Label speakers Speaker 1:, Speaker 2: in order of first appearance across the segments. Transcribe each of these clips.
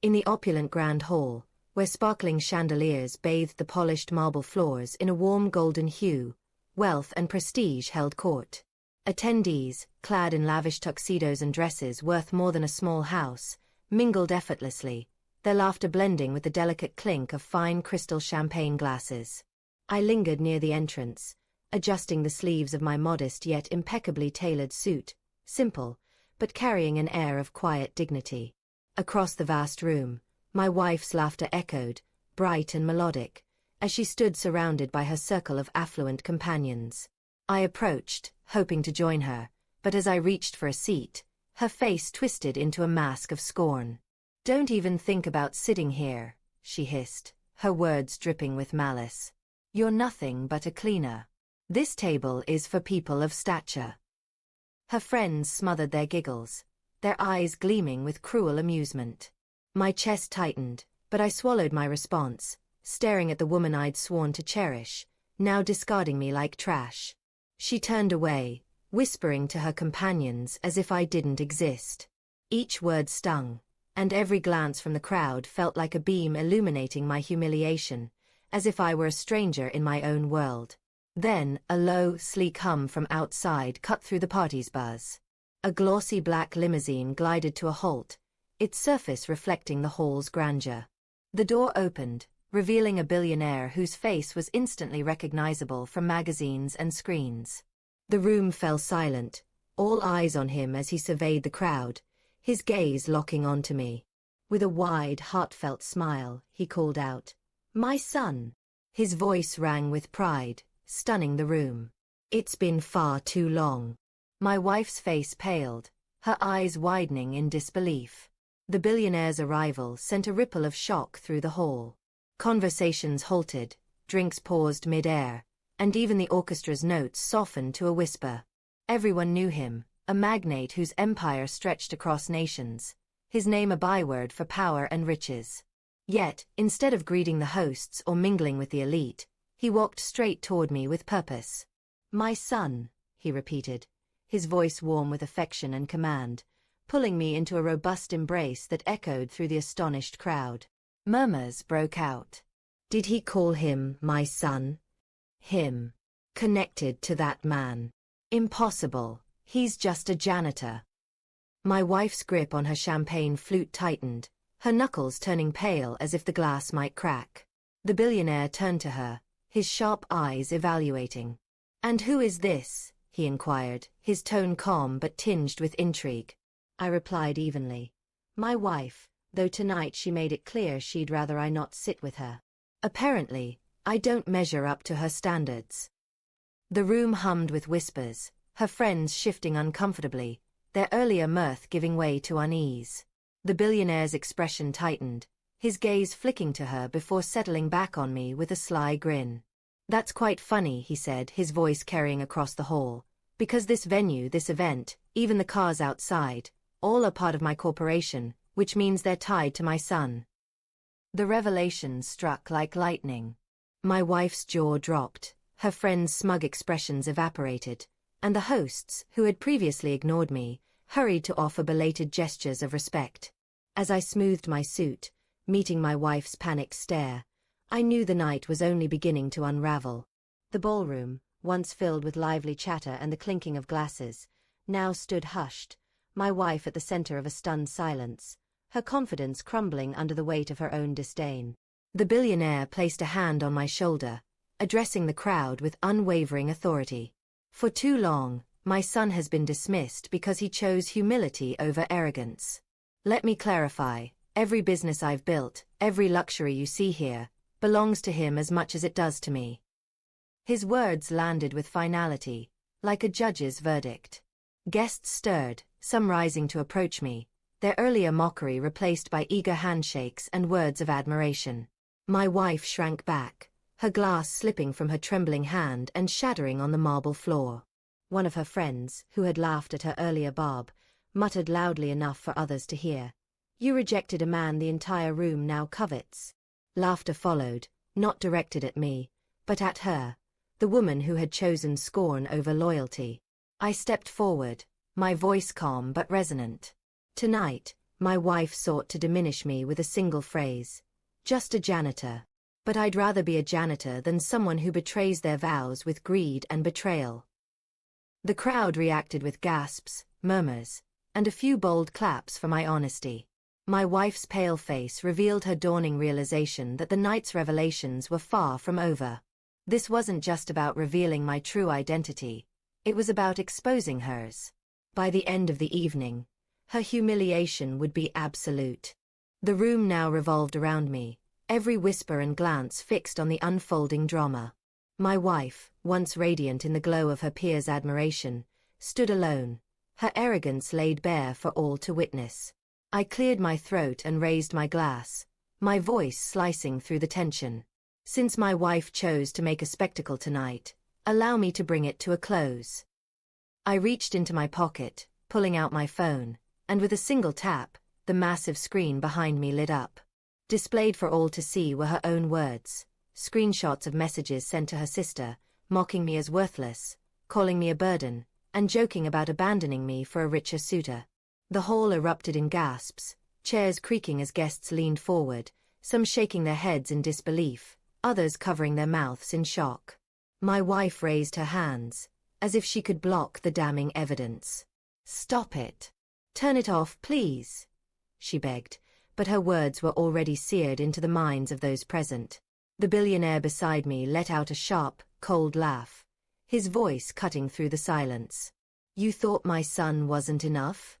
Speaker 1: In the opulent grand hall, where sparkling chandeliers bathed the polished marble floors in a warm golden hue, wealth and prestige held court. Attendees, clad in lavish tuxedos and dresses worth more than a small house, mingled effortlessly, their laughter blending with the delicate clink of fine crystal champagne glasses. I lingered near the entrance, adjusting the sleeves of my modest yet impeccably tailored suit, simple, but carrying an air of quiet dignity. Across the vast room, my wife's laughter echoed, bright and melodic, as she stood surrounded by her circle of affluent companions. I approached, hoping to join her, but as I reached for a seat, her face twisted into a mask of scorn. "Don't even think about sitting here," she hissed, her words dripping with malice. "You're nothing but a cleaner. This table is for people of stature." Her friends smothered their giggles, their eyes gleaming with cruel amusement. My chest tightened, but I swallowed my response, staring at the woman I'd sworn to cherish, now discarding me like trash. She turned away, whispering to her companions as if I didn't exist. Each word stung, and every glance from the crowd felt like a beam illuminating my humiliation, as if I were a stranger in my own world. Then, a low, sleek hum from outside cut through the party's buzz. A glossy black limousine glided to a halt, its surface reflecting the hall's grandeur. The door opened, revealing a billionaire whose face was instantly recognizable from magazines and screens. The room fell silent, all eyes on him as he surveyed the crowd, his gaze locking onto me. With a wide, heartfelt smile, he called out, "My son!" His voice rang with pride, stunning the room. "It's been far too long." My wife's face paled, her eyes widening in disbelief. The billionaire's arrival sent a ripple of shock through the hall. Conversations halted, drinks paused mid-air, and even the orchestra's notes softened to a whisper. Everyone knew him, a magnate whose empire stretched across nations, his name a byword for power and riches. Yet, instead of greeting the hosts or mingling with the elite, he walked straight toward me with purpose. "My son," he repeated, his voice warm with affection and command, pulling me into a robust embrace that echoed through the astonished crowd. Murmurs broke out. Did he call him my son? Him. Connected to that man? Impossible, he's just a janitor. My wife's grip on her champagne flute tightened, her knuckles turning pale as if the glass might crack. The billionaire turned to her, his sharp eyes evaluating. "And who is this?" he inquired, his tone calm but tinged with intrigue. I replied evenly. "My wife, though tonight she made it clear she'd rather I not sit with her. Apparently, I don't measure up to her standards." The room hummed with whispers, her friends shifting uncomfortably, their earlier mirth giving way to unease. The billionaire's expression tightened, his gaze flicking to her before settling back on me with a sly grin. "That's quite funny," he said, his voice carrying across the hall, "because this venue, this event, even the cars outside, all are part of my corporation, which means they're tied to my son." The revelation struck like lightning. My wife's jaw dropped, her friends' smug expressions evaporated, and the hosts, who had previously ignored me, hurried to offer belated gestures of respect. As I smoothed my suit, meeting my wife's panicked stare, I knew the night was only beginning to unravel. The ballroom, once filled with lively chatter and the clinking of glasses, now stood hushed, my wife at the center of a stunned silence, her confidence crumbling under the weight of her own disdain. The billionaire placed a hand on my shoulder, addressing the crowd with unwavering authority. "For too long, my son has been dismissed because he chose humility over arrogance. Let me clarify, every business I've built, every luxury you see here, belongs to him as much as it does to me." His words landed with finality, like a judge's verdict. Guests stirred, some rising to approach me, their earlier mockery replaced by eager handshakes and words of admiration. My wife shrank back, her glass slipping from her trembling hand and shattering on the marble floor. One of her friends, who had laughed at her earlier barb, muttered loudly enough for others to hear, "You rejected a man the entire room now covets." Laughter followed, not directed at me, but at her, the woman who had chosen scorn over loyalty. I stepped forward, my voice calm but resonant. "Tonight, My wife sought to diminish me with a single phrase. Just a janitor. But I'd rather be a janitor than someone who betrays their vows with greed and betrayal. The crowd reacted with gasps, murmurs, and a few bold claps for my honesty. My wife's pale face revealed her dawning realization that the night's revelations were far from over. This wasn't just about revealing my true identity, it was about exposing hers. By the end of the evening, her humiliation would be absolute. The room now revolved around me, every whisper and glance fixed on the unfolding drama. My wife, once radiant in the glow of her peers' admiration, stood alone, her arrogance laid bare for all to witness. I cleared my throat and raised my glass, my voice slicing through the tension. Since my wife chose to make a spectacle tonight, allow me to bring it to a close. I reached into my pocket, pulling out my phone, and with a single tap, the massive screen behind me lit up. Displayed for all to see were her own words, screenshots of messages sent to her sister, mocking me as worthless, calling me a burden, and joking about abandoning me for a richer suitor. The hall erupted in gasps, chairs creaking as guests leaned forward, some shaking their heads in disbelief, others covering their mouths in shock. My wife raised her hands, as if she could block the damning evidence. "Stop it. Turn it off, please," she begged, but her words were already seared into the minds of those present. The billionaire beside me let out a sharp, cold laugh, his voice cutting through the silence. "You thought my son wasn't enough?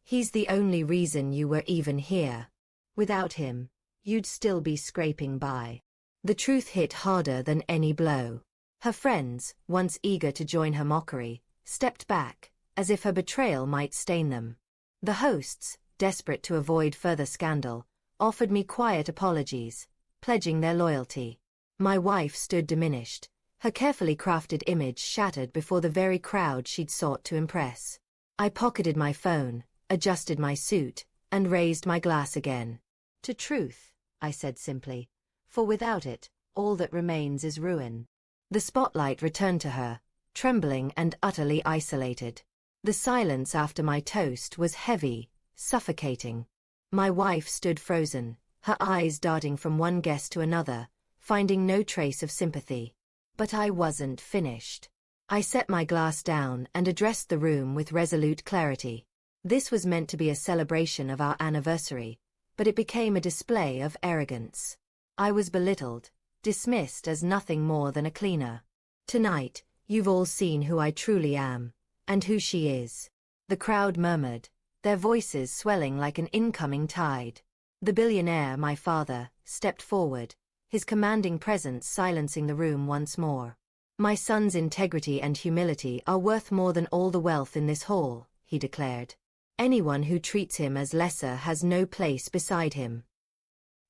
Speaker 1: He's the only reason you were even here. Without him, you'd still be scraping by." The truth hit harder than any blow. Her friends, once eager to join her mockery, stepped back, as if her betrayal might stain them. The hosts, desperate to avoid further scandal, offered me quiet apologies, pledging their loyalty. My wife stood diminished, her carefully crafted image shattered before the very crowd she'd sought to impress. I pocketed my phone, adjusted my suit, and raised my glass again. "To truth," I said simply, "for without it, all that remains is ruin." The spotlight returned to her, trembling and utterly isolated. The silence after my toast was heavy, suffocating. My wife stood frozen, her eyes darting from one guest to another, finding no trace of sympathy. But I wasn't finished. I set my glass down and addressed the room with resolute clarity. This was meant to be a celebration of our anniversary, but it became a display of arrogance. I was belittled, dismissed as nothing more than a cleaner. "Tonight, you've all seen who I truly am, and who she is." The crowd murmured, their voices swelling like an incoming tide. The billionaire, my father, stepped forward, his commanding presence silencing the room once more. "My son's integrity and humility are worth more than all the wealth in this hall," he declared. "Anyone who treats him as lesser has no place beside him."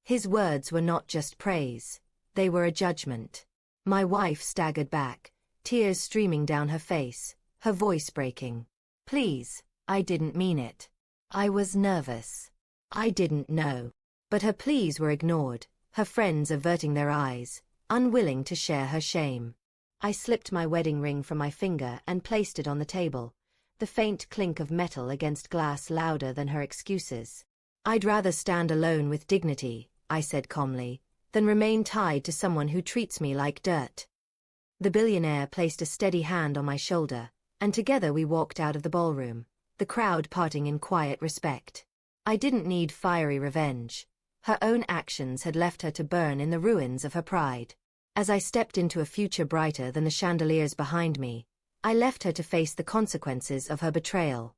Speaker 1: His words were not just praise, they were a judgment. My wife staggered back, tears streaming down her face, her voice breaking. "Please, I didn't mean it. I was nervous. I didn't know." But her pleas were ignored, her friends averting their eyes, unwilling to share her shame. I slipped my wedding ring from my finger and placed it on the table, the faint clink of metal against glass louder than her excuses. "I'd rather stand alone with dignity," I said calmly, "than remain tied to someone who treats me like dirt." The billionaire placed a steady hand on my shoulder, and together we walked out of the ballroom, the crowd parting in quiet respect. I didn't need fiery revenge. Her own actions had left her to burn in the ruins of her pride. As I stepped into a future brighter than the chandeliers behind me, I left her to face the consequences of her betrayal.